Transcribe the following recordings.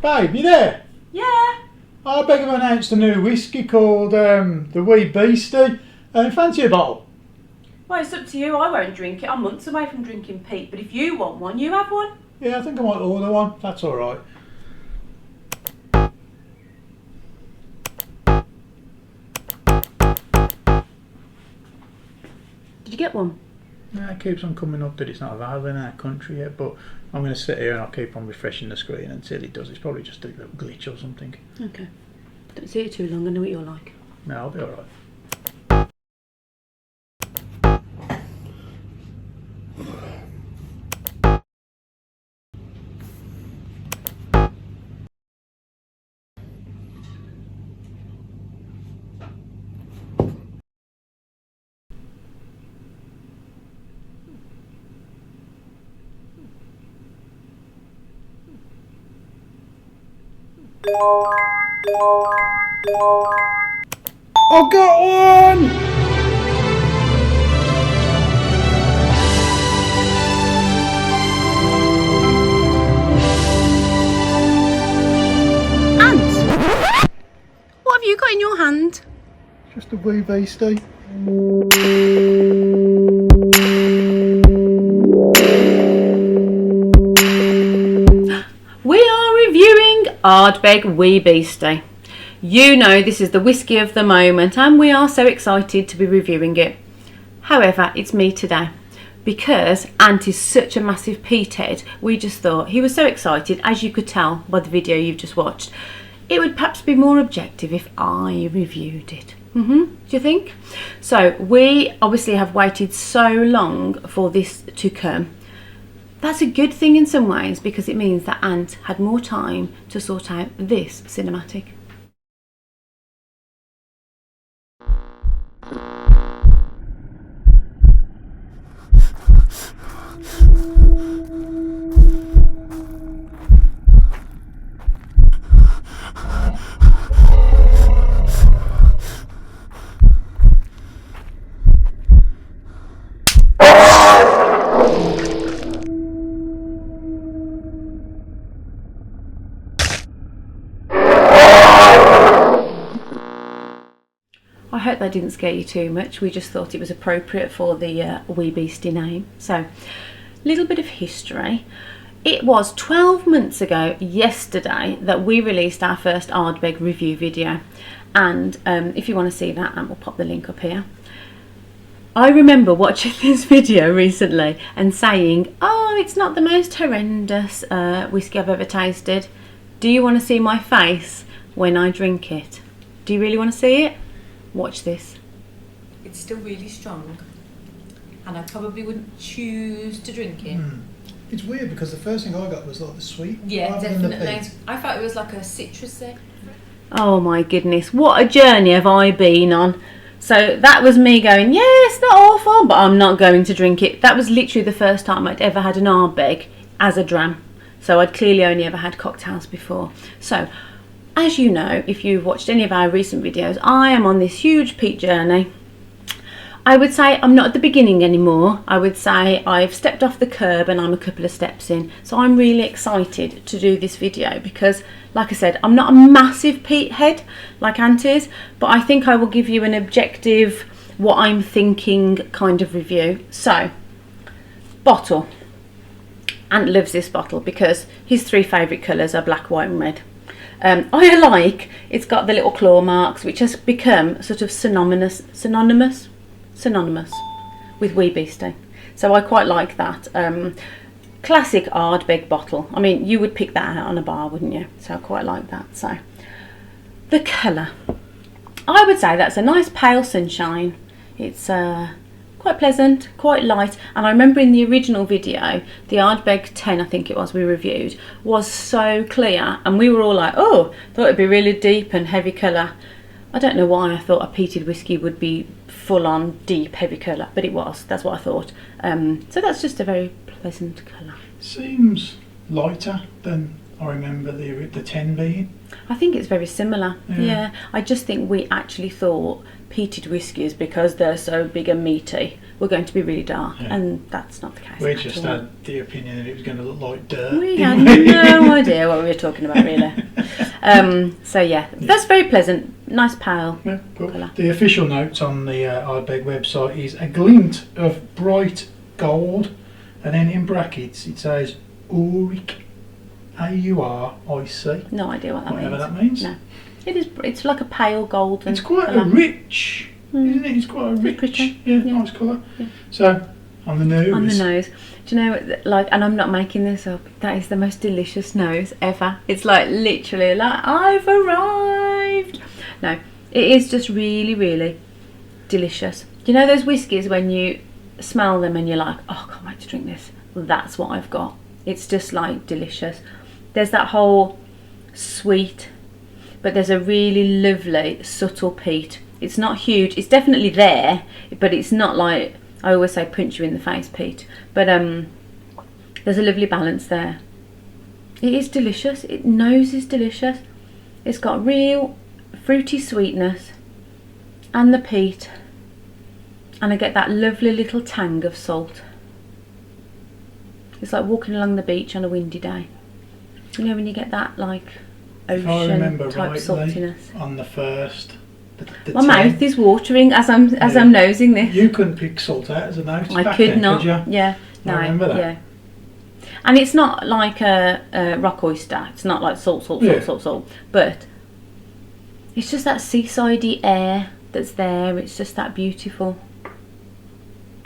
Babe, you there? Yeah. Ardbeg have announced a new whiskey called the Wee Beastie. Fancy a bottle? Well, it's up to you. I won't drink it. I'm months away from drinking peat. But if you want one, you have one. Yeah, I think I might order one. That's all right. Did you get one? Yeah, it keeps on coming up that it's not available in our country yet, but I'm going to sit here and I'll keep on refreshing the screen until it does. It's probably just a little glitch or something. Okay. Don't see it too long. I know what you're like. No, I'll be all right. I got one! Ant! What have you got in your hand? Just a Wee Beastie. We are reviewing Ardbeg Wee Beastie. You know this is the whiskey of the moment and we are so excited to be reviewing it. However, it's me today. Because Ant is such a massive peat head, we just thought he was so excited, as you could tell by the video you've just watched, it would perhaps be more objective if I reviewed it. Do you think? So we obviously have waited so long for this to come. That's a good thing in some ways because it means that Ant had more time to sort out this cinematic. I hope that didn't scare you too much. We just thought it was appropriate for the Wee Beastie name. So, a little bit of history. It was 12 months ago yesterday that we released our first Ardbeg review video. And if you want to see that, we'll pop the link up here. I remember watching this video recently and saying, oh, it's not the most horrendous whiskey I've ever tasted. Do you want to see my face when I drink it? Do you really want to see it? Watch this. It's still really strong and I probably wouldn't choose to drink it. It's weird because the first thing I got was like the sweet. Yeah, definitely. I thought it was like a citrusy. Oh my goodness, what a journey have I been on. So that was me going, yeah, it's not awful, but I'm not going to drink it. That was literally the first time I'd ever had an Ardbeg as a dram. So I'd clearly only ever had cocktails before. So, as you know, if you've watched any of our recent videos, I am on this huge peat journey. I would say I'm not at the beginning anymore. I would say I've stepped off the curb and I'm a couple of steps in. So I'm really excited to do this video because, like I said, I'm not a massive peat head like Ant is, but I think I will give you an objective, what I'm thinking kind of review. So, bottle. Ant loves this bottle because his three favourite colours are black, white and red. I like it's got the little claw marks which has become sort of synonymous with Wee Beastie, so I quite like that. Classic Ardbeg bottle. I mean, you would pick that out on a bar, wouldn't you? So I quite like that. So the colour, I would say that's a nice pale sunshine. It's quite pleasant, quite light, and I remember in the original video, the Ardbeg 10 I think it was we reviewed, was so clear and we were all like, oh, thought it'd be really deep and heavy colour. I don't know why I thought a peated whiskey would be full on deep heavy colour, but it was, that's what I thought. So that's just a very pleasant colour. Seems lighter than I remember the 10 being. I think it's very similar. Yeah. I just think we actually thought peated whiskies, because they're so big and meaty, were going to be really dark, and that's not the case. We at just all. had the opinion that it was going to look like dirt. We had no idea what we were talking about, really. So yeah, that's very pleasant. Nice pale Yeah, cool. colour. The official note on the Ardbeg website is a glint of bright gold, and then in brackets it says Auric, A-U-R-I-C. No idea what that Whatever means. that means. No. It is. It's like a pale golden. It's quite colour. a rich, isn't it? It's quite a rich, pretty. yeah, Yeah. nice colour. Yeah. So, on the nose. On the nose. Do you know, like, and I'm not making this up, that is the most delicious nose ever. It's like literally like, I've arrived. No, it is just really, really delicious. Do you know those whiskies when you smell them and you're like, oh, I can't wait to drink this? Well, that's what I've got. It's just like delicious. There's that whole sweet, but there's a really lovely subtle peat. It's not huge. It's definitely there, but it's not like, I always say, punch you in the face peat. But there's a lovely balance there. It is delicious. It nose is delicious. It's got real fruity sweetness and the peat, and I get that lovely little tang of salt. It's like walking along the beach on a windy day. You know when you get that like If I ocean remember type rightly, saltiness. on the first, the My 10, mouth is watering as I'm nosing this. You couldn't pick salt out as a note. I back could then, not. Could you? Yeah, I no, remember that. yeah. And it's not like a rock oyster. It's not like salt, Yeah. salt. But it's just that seasidey air that's there. It's just that beautiful.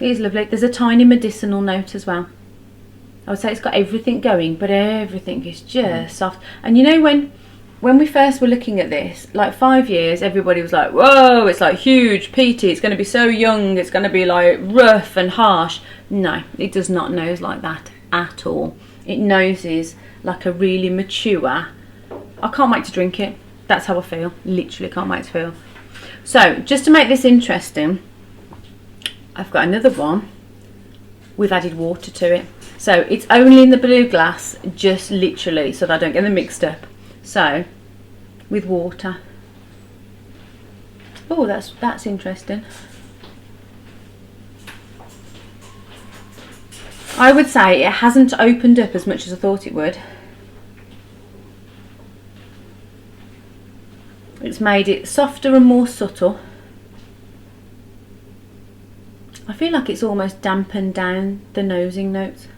It is lovely. There's a tiny medicinal note as well. I would say it's got everything going, but everything is just soft. And you know when we first were looking at this, like 5 years, everybody was like, whoa, it's like huge, peaty, it's going to be so young, it's going to be like rough and harsh. No, it does not nose like that at all. It noses like a really mature. I can't wait to drink it. That's how I feel. Literally can't wait to feel. So, just to make this interesting, I've got another one. We've added water to it. So, it's only in the blue glass, just literally, so that I don't get them mixed up. So, with water. Oh, that's interesting. I would say it hasn't opened up as much as I thought it would. It's made it softer and more subtle. I feel like it's almost dampened down the nosing notes.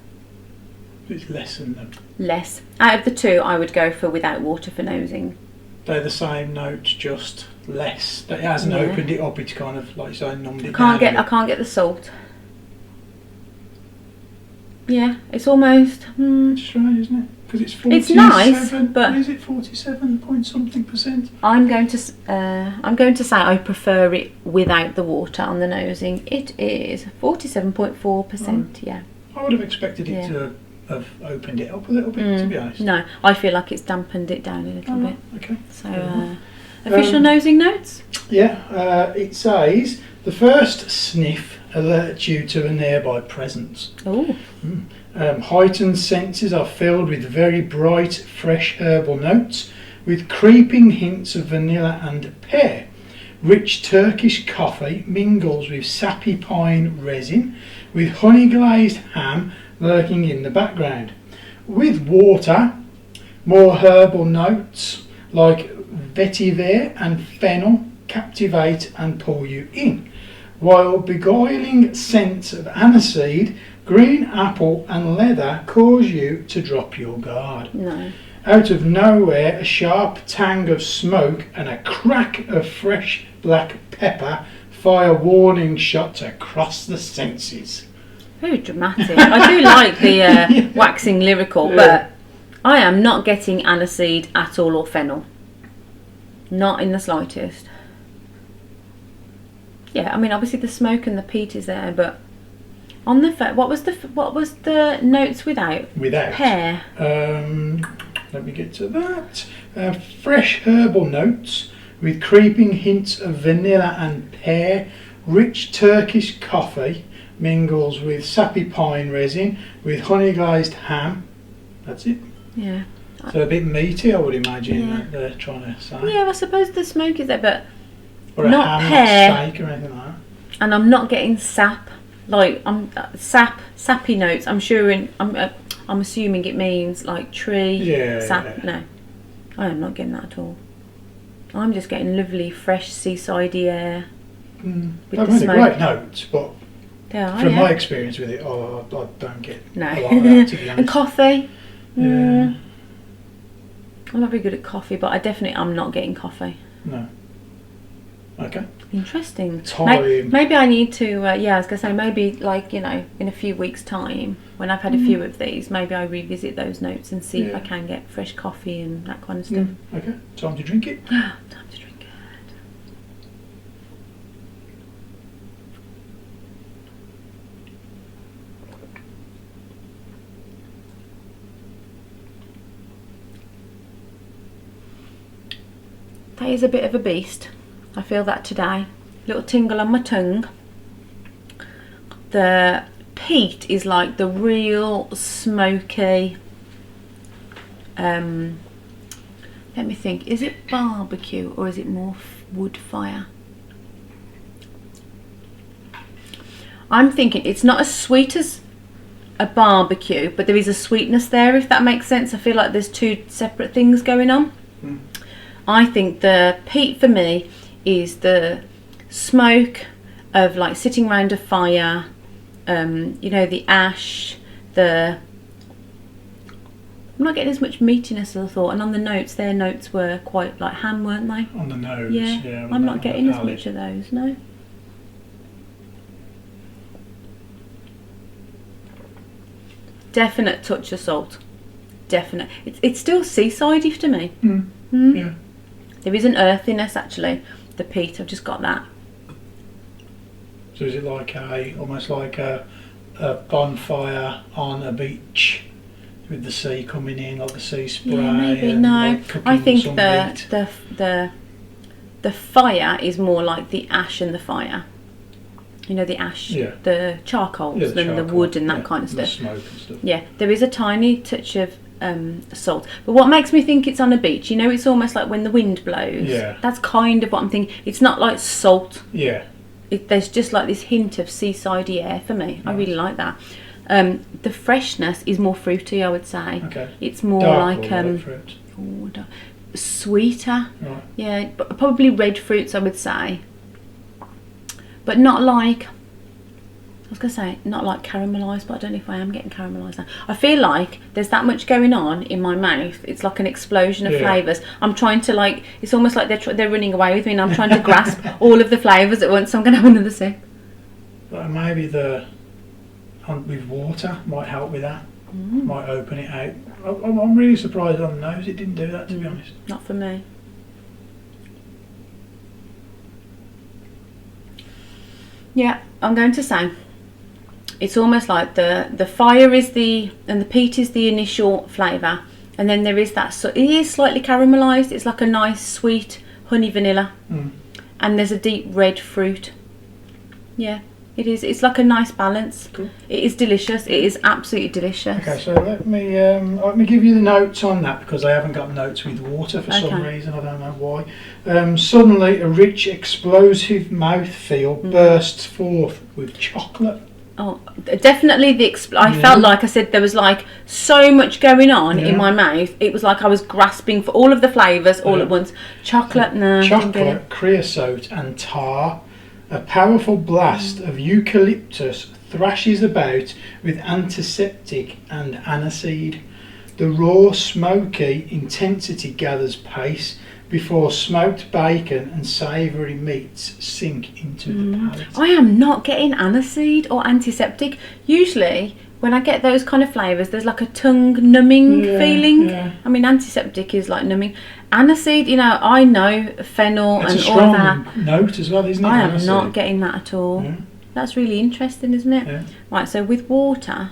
It's less than them. Less. Out of the two, I would go for without water for nosing. They're the same notes, just less. It hasn't Yeah. opened it up. It's kind of like you say, numbed it I can't down. get the salt. Yeah, it's almost. It's strange, isn't it? Because it's 47. It's nice, but is it 47 point something %? I'm going to say I prefer it without the water on the nosing. It is 47.4%. Yeah. I would have expected it to have opened it up a little bit, to be honest. No, I feel like it's dampened it down a little bit. Okay. So, official nosing notes. Yeah, it says the first sniff alerts you to a nearby presence. Oh. Heightened senses are filled with very bright, fresh herbal notes, with creeping hints of vanilla and pear. Rich Turkish coffee mingles with sappy pine resin, with honey glazed ham lurking in the background. With water, more herbal notes like vetiver and fennel captivate and pull you in, while beguiling scents of aniseed, green apple and leather cause you to drop your guard. No. Out of nowhere, a sharp tang of smoke and a crack of fresh black pepper fire warning shots across the senses. Very dramatic. I do like the waxing lyrical, but I am not getting aniseed at all or fennel. Not in the slightest. Yeah, I mean obviously the smoke and the peat is there, but on the what was the notes without? Without. Pear. Let me get to that. Fresh herbal notes with creeping hints of vanilla and pear. Rich Turkish coffee mingles with sappy pine resin with honey glazed ham. That's it. Yeah. So a bit meaty, I would imagine, Yeah. that they're trying to say. Yeah, I suppose the smoke is there, but Or a not ham, pear. not steak or anything like that. And I'm not getting sap. Like I'm sappy notes. I'm assuming it means like tree sap. Yeah. No, I am not getting that at all. I'm just getting lovely, fresh seasidey air. With They've the had smoke. great notes, but Yeah, from yeah. my experience with it, I don't get No. a lot of that, to be honest. And coffee. Yeah. I'm not very good at coffee, but I'm not getting coffee. No. Okay. Interesting. Time. Maybe I need to. I was gonna say maybe like in a few weeks' time when I've had a few of these, maybe I revisit those notes and see if I can get fresh coffee and that kind of stuff. Okay. Time to drink it. Time to drink it. That is a bit of a beast. I feel that today. Little tingle on my tongue. The peat is like the real smoky. Let me think. Is it barbecue or is it more wood fire? I'm thinking it's not as sweet as a barbecue, but there is a sweetness there, if that makes sense. I feel like there's two separate things going on. I think the peat for me is the smoke of like sitting around a fire, the ash, I'm not getting as much meatiness as I thought, and on the notes, their notes were quite like ham, weren't they? On the nose, yeah. I'm not getting as much of those, no. Definite touch of salt. Definite. It's still seasidey to me. Yeah. There is an earthiness actually. The peat, I've just got that. So is it like almost like a bonfire on a beach with the sea coming in, like the sea spray? Yeah, maybe. And No, like I think some meat? the fire is more like the ash and the fire. You know, the ash, the charcoals and the wood and that kind of the stuff. smoke and stuff. Yeah, there is a tiny touch of salt. But what makes me think it's on a beach, it's almost like when the wind blows. Yeah. That's kind of what I'm thinking. It's not like salt. Yeah. There's just like this hint of seasidey air for me. Nice. I really like that. The freshness is more fruity, I would say. Okay. It's more Dark like or light fruit? sweeter. Right. Yeah, but probably red fruits, I would say. But not like, I was going to say, not like caramelised, but I don't know if I am getting caramelised now. I feel like there's that much going on in my mouth. It's like an explosion of flavours. I'm trying to it's almost like they're running away with me and I'm trying to grasp all of the flavours at once. So I'm going to have another sip. But maybe with water might help with that. Might open it out. I'm really surprised on the nose it didn't do that, to be honest. Not for me. Yeah, I'm going to say it's almost like the fire is and the peat is the initial flavour, and then there is that, it is slightly caramelised. It's like a nice sweet honey vanilla, and there's a deep red fruit. Yeah, it is. It's like a nice balance. Cool. It is delicious. It is absolutely delicious. Okay, so let me give you the notes on that, because I haven't got notes with water for some reason. I don't know why. Suddenly, a rich, explosive mouthfeel bursts forth with chocolate. Oh, definitely I felt like I said there was like so much going on in my mouth. It was like I was grasping for all of the flavours all at once. Chocolate, no. Chocolate, creosote and tar. A powerful blast of eucalyptus thrashes about with antiseptic and aniseed. The raw, smoky intensity gathers pace before smoked bacon and savoury meats sink into the palate. I am not getting aniseed or antiseptic. Usually, when I get those kind of flavours, there's like a tongue numbing feeling. Yeah. I mean, antiseptic is like numbing. Aniseed, I know fennel It's and a all that. strong note as well, isn't it? I am aniseed? not getting that at all. Yeah. That's really interesting, isn't it? Yeah. Right, so with water.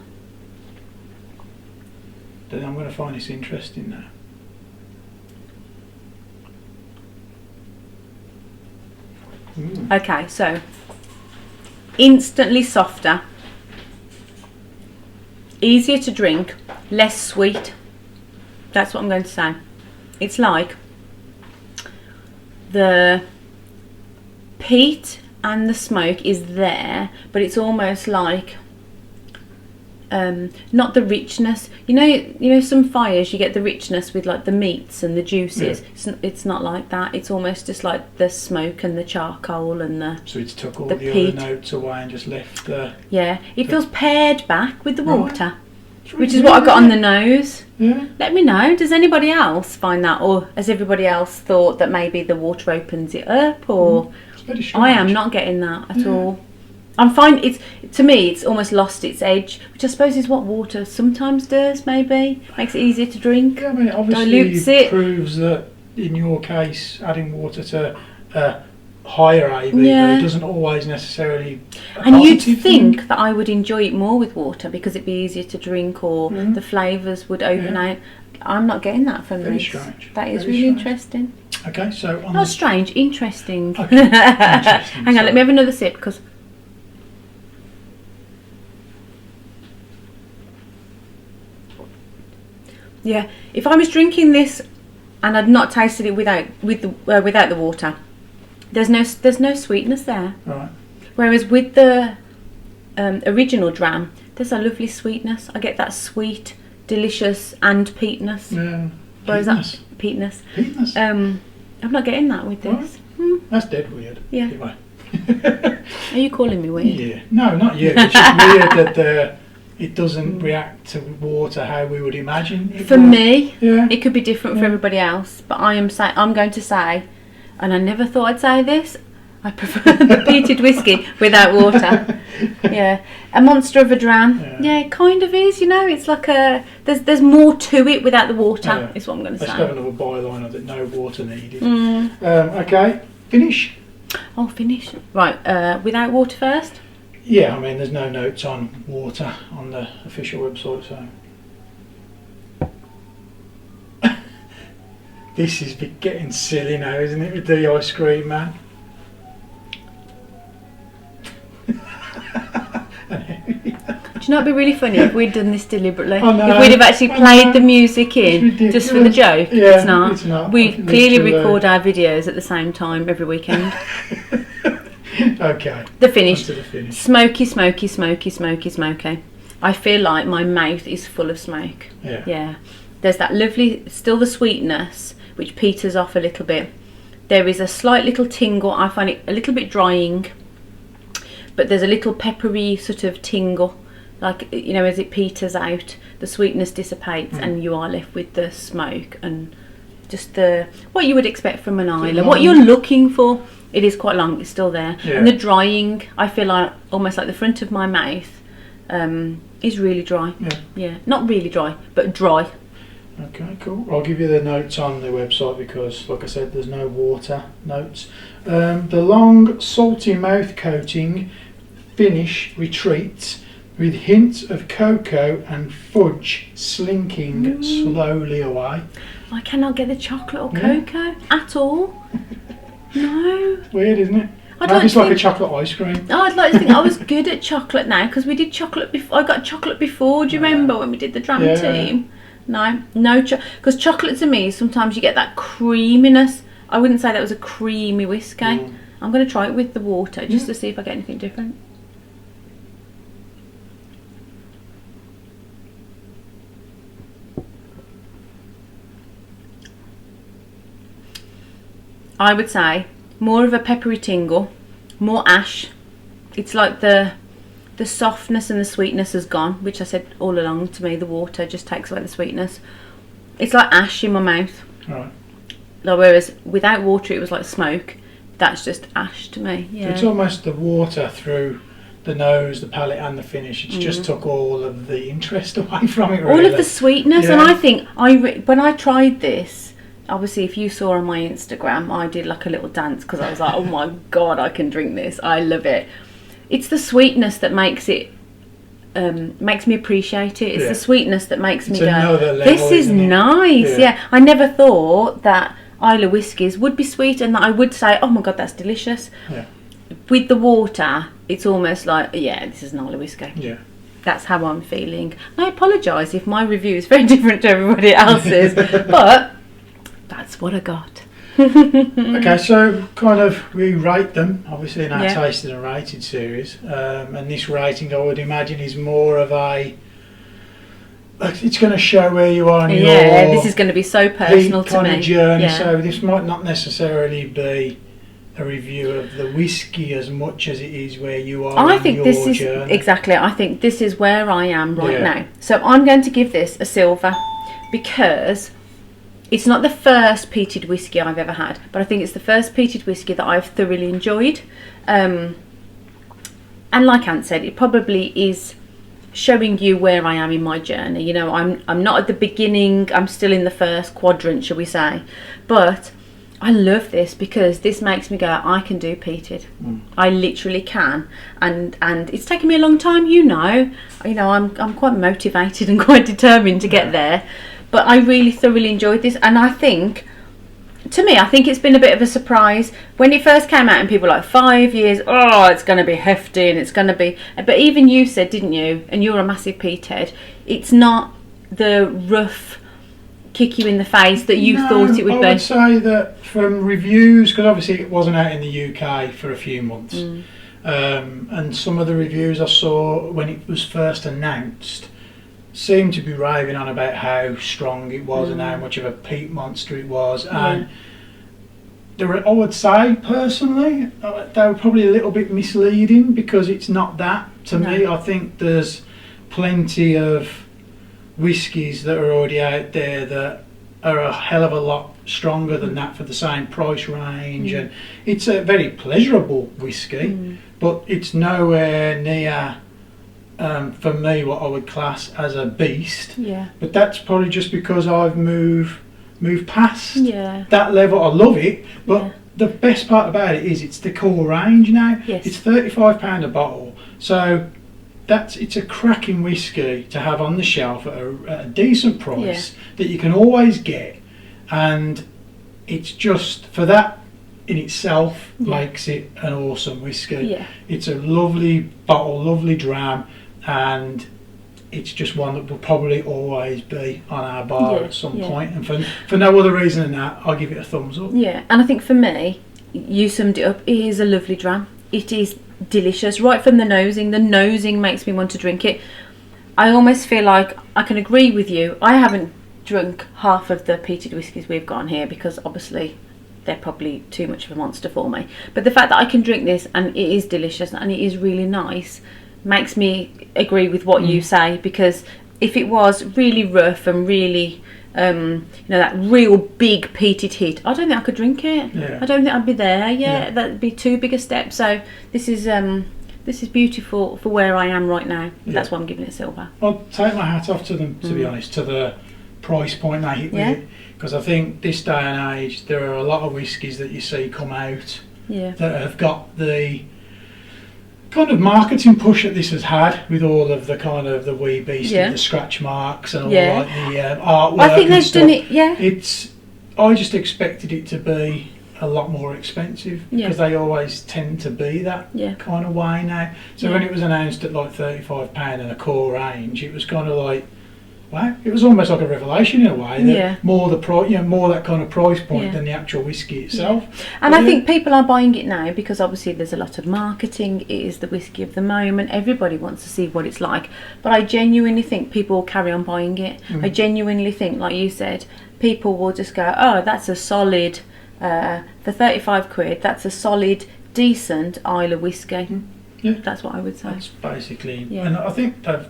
Then I'm going to find this interesting now. Okay, so instantly softer, easier to drink, less sweet. That's what I'm going to say. It's like the peat and the smoke is there, but it's almost like not the richness. You know, some fires you get the richness with like the meats and the juices. Yeah. It's not like that. It's almost just like the smoke and the charcoal and the. So it's took all the the peat. other notes away and just left the. Yeah, it feels pared back with the Right. water, It's which really is what I good, got on isn't the nose. it? Yeah. Let me know. Does anybody else find that, or has everybody else thought that maybe the water opens it up, or It's very strange. I am not getting that at Yeah. all. I'm fine. To me, it's almost lost its edge, which I suppose is what water sometimes does. Maybe makes it easier to drink. Yeah, I mean, it obviously Dilutes it. proves that in your case, adding water to higher ABV Yeah. doesn't always necessarily. a And you'd positive think that I would enjoy it more with water because it'd be easier to drink, or Mhm. the flavours would open Yeah. out. I'm not getting that from Very this. strange. That is Very really strange. interesting. Okay, so on Not the, strange, interesting. Okay, interesting, Hang on, so- let me have another sip because. Yeah, if I was drinking this and I'd not tasted it without the water, there's no sweetness there. right, Whereas with the original Dram, there's a lovely sweetness. I get that sweet, delicious, and peatness. yeah, Whereas peatness. that peatness. Peatness. I'm not getting that with this. That's dead weird. Yeah. Anyway. Are you calling me weird? Yeah, no, not you. It's just weird that it doesn't react to water how we would imagine. It For would. me, Yeah. it could be different for everybody else, but I'm going to say, and I never thought I'd say this, I prefer the peated whiskey without water. Yeah, a monster of a Dram. Yeah, it kind of is. You know, it's like there's more to it without the water. Yeah. Is what I'm going to Let's say. have another byline of it. No water needed. Mm. Okay, finish. Oh, finish. Right, without water first. Yeah, I mean, there's no notes on water on the official website, so. This is getting silly now, isn't it, with the ice cream man? Do you know it'd be really funny if we'd done this deliberately? I know, If we'd have actually I played know. the music in It's just for the ridiculous. joke. Yeah, it's not. it's not. We It's clearly literally- record our videos at the same time every weekend. Okay. The finish. On to the finish. Smoky, smoky, smoky, smoky, smoky. I feel like my mouth is full of smoke. Yeah. Yeah. There's that lovely, still the sweetness, which peters off a little bit. There is a slight little tingle. I find it a little bit drying, but there's a little peppery sort of tingle. Like, you know, as it peters out, the sweetness dissipates and you are left with the smoke and just what you would expect from an Isla. What you're looking for. It is quite long, it's still there. Yeah. And the drying, I feel like almost like the front of my mouth is really dry. Yeah. Yeah, not really dry, but dry. Okay, cool. I'll give you the notes on the website because, like I said, there's no water notes. The long, salty mouth coating finish retreats with hints of cocoa and fudge slinking slowly away. I cannot get the chocolate or Yeah. cocoa at all. No. Weird, isn't it? I'd Maybe like it's to like a think- chocolate ice cream. Oh, I'd like to think I was good at chocolate now because we did chocolate before. I got chocolate before. Do you remember when we did the Dram Yeah. team? No, because chocolate to me, sometimes you get that creaminess. I wouldn't say that was a creamy whiskey. Mm. I'm going to try it with the water just to see if I get anything different. I would say more of a peppery tingle, more ash. It's like the softness and the sweetness has gone, which I said all along to me, the water just takes away the sweetness. It's like ash in my mouth. Right. Like, whereas without water it was like smoke. That's just ash to me. Yeah. It's almost the water through the nose, the palate and the finish. It's just took all of the interest away from it, really. All of the sweetness, and Yeah. I think when I tried this, obviously if you saw on my Instagram, I did like a little dance because I was like, oh my god, I can drink this, I love it. It's the sweetness that makes it makes me appreciate it. It's Yeah. the sweetness that makes It's me go, another level, this is isn't it? nice. Yeah. Yeah, I never thought that Isla whiskies would be sweet and that I would say, oh my god, that's delicious. Yeah. With the water, it's almost like, yeah, this is an Isla whiskey. Yeah. That's how I'm feeling. And I apologise if my review is very different to everybody else's, but that's what I got. Okay, so kind of we rate them, obviously, in our Yeah. tasted and rated series. And this rating, I would imagine, is more of a... like, it's going to show where you are in Yeah, your this is going to be so personal peak to kind me. of journey. Yeah. So this might not necessarily be a review of the whiskey as much as it is where you are I in think your this is journey. exactly. I think this is where I am right Yeah. now. So I'm going to give this a silver because it's not the first peated whiskey I've ever had, but I think it's the first peated whiskey that I've thoroughly enjoyed. And like Ant said, it probably is showing you where I am in my journey. You know, I'm not at the beginning. I'm still in the first quadrant, shall we say? But I love this because this makes me go, I can do peated. I literally can, and it's taken me a long time. You know, I'm quite motivated and quite determined to get there. But I really thoroughly enjoyed this, and I think, to me, I think it's been a bit of a surprise when it first came out, and people were like 5 years. Oh, it's going to be hefty, and it's going to be. But even you said, didn't you? And you're a massive peathead. It's not the rough, kick you in the face that you thought it would be. I would say that from reviews, because obviously it wasn't out in the UK for a few months, and some of the reviews I saw when it was first announced seemed to be raving on about how strong it was and how much of a peat monster it was, and I would say personally they were probably a little bit misleading because it's not that to me. I think there's plenty of whiskies that are already out there that are a hell of a lot stronger than that for the same price range, and it's a very pleasurable whiskey, but it's nowhere near for me what I would class as a beast. But that's probably just because I've moved past that level. I love it, but the best part about it is it's the core range now. It's £35 a bottle, so it's a cracking whiskey to have on the shelf at a decent price that you can always get, and it's just for that in itself makes it an awesome whiskey. It's a lovely bottle, lovely dram, and it's just one that will probably always be on our bar at some point. And for no other reason than that, I'll give it a thumbs up. And I think for me, you summed it up. It is a lovely dram. It is delicious right from the nosing. The nosing makes me want to drink it. I almost feel like I can agree with you. I haven't drunk half of the peated whiskies we've got on here because obviously they're probably too much of a monster for me. But the fact that I can drink this and it is delicious and it is really nice makes me agree with what you say, because if it was really rough and really that real big peated hit, I don't think I could drink it. I don't think I'd be there. That'd be too big a step. So this is beautiful for where I am right now. That's why I'm giving it silver. I'll take my hat off to them, to be honest, to the price point they hit with it, because I think this day and age there are a lot of whiskies that you see come out that have got the kind of marketing push that this has had with all of the kind of the Wee Beastie, the scratch marks and all like the artwork. I think they've stuff. done it. I just expected it to be a lot more expensive because they always tend to be that kind of way now. So when it was announced at like £35 and a core range, it was kind of like, wow, it was almost like a revelation in a way. That more more that kind of price point than the actual whiskey itself. And I think people are buying it now because obviously there's a lot of marketing. It is the whiskey of the moment. Everybody wants to see what it's like. But I genuinely think people will carry on buying it. I genuinely think, like you said, people will just go, oh, that's a solid, for 35 quid, that's a solid, decent Isla whiskey. That's what I would say. That's basically, and I think they've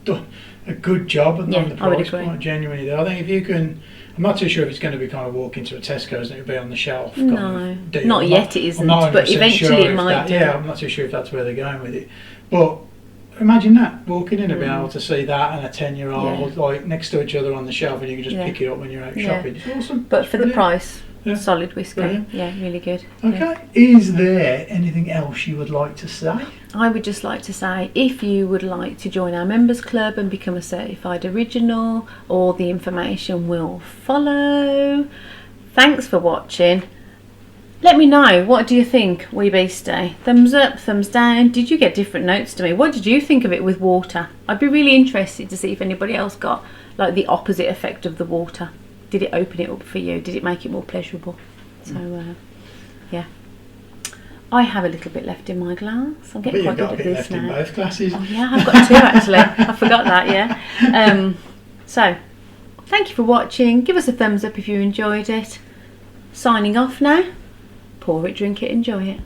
done a good job on the price point, genuinely. I think if you can, I'm not too sure if it's going to be kind of walk into a Tesco's and it'll be on the shelf. No, not yet it isn't, but eventually it might do. I'm not too sure if that's where they're going with it. But imagine that, walking in and being able to see that and a 10-year-old like next to each other on the shelf, and you can just pick it up when you're out shopping. It's awesome. But for the price, solid whiskey. Brilliant. Really good. Okay, is there anything else you would like to say? I would just like to say, if you would like to join our members club and become a certified original, all the information will follow. Thanks for watching. Let me know, what do you think, Wee Beastie? Thumbs up, thumbs down. Did you get different notes to me? What did you think of it with water? I'd be really interested to see if anybody else got like the opposite effect of the water. Did it open it up for you? Did it make it more pleasurable? So, yeah. I have a little bit left in my glass. I'm But getting you've quite got good a at bit this left in now. both glasses. Oh yeah, I've got two actually. I forgot that, yeah. So, thank you for watching. Give us a thumbs up if you enjoyed it. Signing off now. Pour it, drink it, enjoy it.